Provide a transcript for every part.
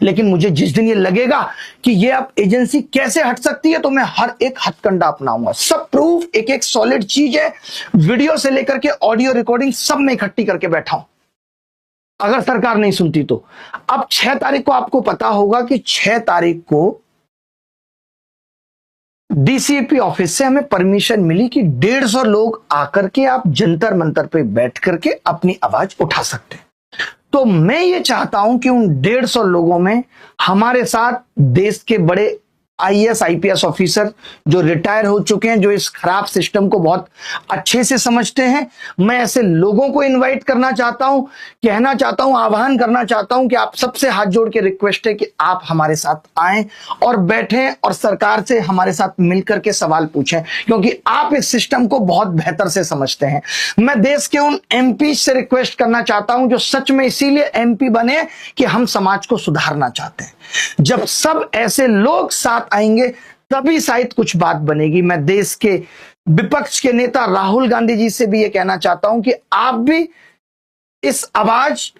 लेकिन मुझे जिस दिन ये लगेगा कि ये अब एजेंसी कैसे हट सकती है तो मैं हर एक हथकंडा अपनाऊंगा। सब प्रूफ, एक एक सॉलिड चीज है, वीडियो से लेकर के ऑडियो रिकॉर्डिंग सब मैं इकट्ठी करके बैठा हूं, अगर सरकार नहीं सुनती तो। अब 6 तारीख को आपको पता होगा कि 6 तारीख को डीसीपी ऑफिस से हमें परमिशन मिली कि 150 लोग आकर के आप जंतर मंतर पे बैठ करके अपनी आवाज उठा सकते हैं। तो मैं ये चाहता हूं कि उन 150 लोगों में हमारे साथ देश के बड़े आईएएस आईपीएस ऑफिसर जो रिटायर हो चुके हैं, जो इस खराब सिस्टम को बहुत अच्छे से समझते हैं, मैं ऐसे लोगों को इनवाइट करना चाहता हूं, कहना चाहता हूं, आह्वान करना चाहता हूं कि आप सबसे हाथ जोड़ के रिक्वेस्ट है कि आप हमारे साथ आएं और बैठें और सरकार से हमारे साथ मिलकर के सवाल पूछें, क्योंकि आप इस सिस्टम को बहुत बेहतर से समझते हैं। मैं देश के उन एमपी से रिक्वेस्ट करना चाहता हूं जो सच में इसीलिए एमपी बने कि हम समाज को सुधारना चाहते हैं। जब सब ऐसे लोग साथ आएंगे तभी शायद कुछ बात बनेगी। मैं देश के विपक्ष के नेता राहुल गांधी जी से भी यह कहना चाहता हूं कि आप भी इस आवाज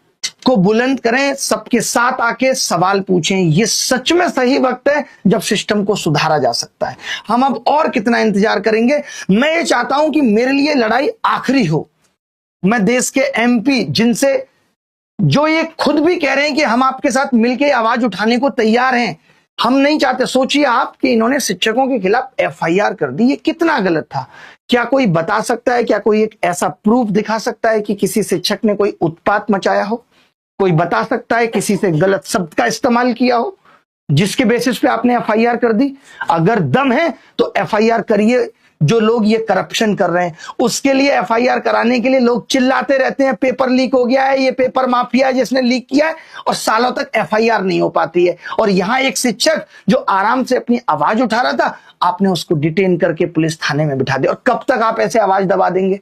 को बुलंद करें, सबके साथ आके सवाल पूछें। ये सच में सही वक्त है जब सिस्टम को सुधारा जा सकता है। हम अब और कितना इंतजार करेंगे। मैं ये चाहता हूं कि मेरे लिए लड़ाई आखिरी हो। मैं देश के एमपी जिनसे जो ये खुद भी कह रहे हैं कि हम आपके साथ मिलकर आवाज उठाने को तैयार हैं, हम नहीं चाहते। सोचिए आप कि इन्होंने शिक्षकों के खिलाफ एफआईआर कर दी, ये कितना गलत था। क्या कोई बता सकता है, क्या कोई एक ऐसा प्रूफ दिखा सकता है कि किसी शिक्षक ने कोई उत्पात मचाया हो? कोई बता सकता है किसी से गलत शब्द का इस्तेमाल किया हो जिसके बेसिस पे आपने एफआईआर कर दी? अगर दम है तो एफआईआर करिए। जो लोग ये करप्शन कर रहे हैं उसके लिए एफआईआर कराने के लिए लोग चिल्लाते रहते हैं पेपर लीक हो गया है, ये पेपर माफिया है जिसने लीक किया है, और सालों तक एफआईआर नहीं हो पाती है। और यहां एक शिक्षक जो आराम से अपनी आवाज उठा रहा था, आपने उसको डिटेन करके पुलिस थाने में बिठा दिया। और कब तक आप ऐसे आवाज दबा देंगे?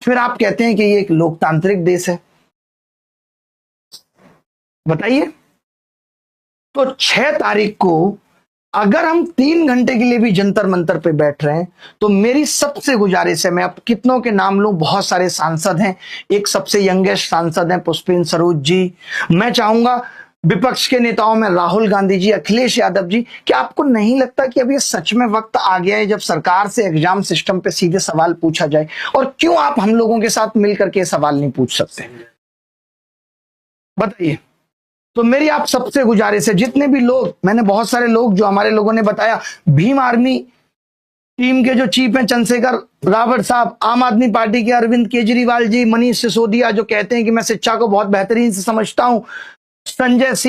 फिर आप कहते हैं कि ये एक लोकतांत्रिक देश है। बताइए। तो 6 तारीख को अगर हम 3 घंटे के लिए भी जंतर मंतर पे बैठ रहे हैं तो मेरी सबसे गुजारिश है, मैं अब कितनों के नाम लूं, बहुत सारे सांसद हैं। एक सबसे यंगेस्ट सांसद हैं पुष्पेंद्र सरोज जी। मैं चाहूंगा विपक्ष के नेताओं में राहुल गांधी जी, अखिलेश यादव जी, क्या आपको नहीं लगता कि अब ये सच में वक्त आ गया है जब सरकार से एग्जाम सिस्टम पे सीधे सवाल पूछा जाए? और क्यों आप हम लोगों के साथ मिलकर के सवाल नहीं पूछ सकते? बताइए। तो मेरी आप सबसे गुजारिश है, जितने भी लोग, मैंने बहुत सारे लोग जो हमारे लोगों ने बताया, भीम आर्मी टीम के जो चीफ हैं चंद्रशेखर रावत साहब, आम आदमी पार्टी के अरविंद केजरीवाल जी, मनीष सिसोदिया जो कहते हैं कि मैं शिक्षा को बहुत बेहतरीन से समझता हूं, संजय सिंह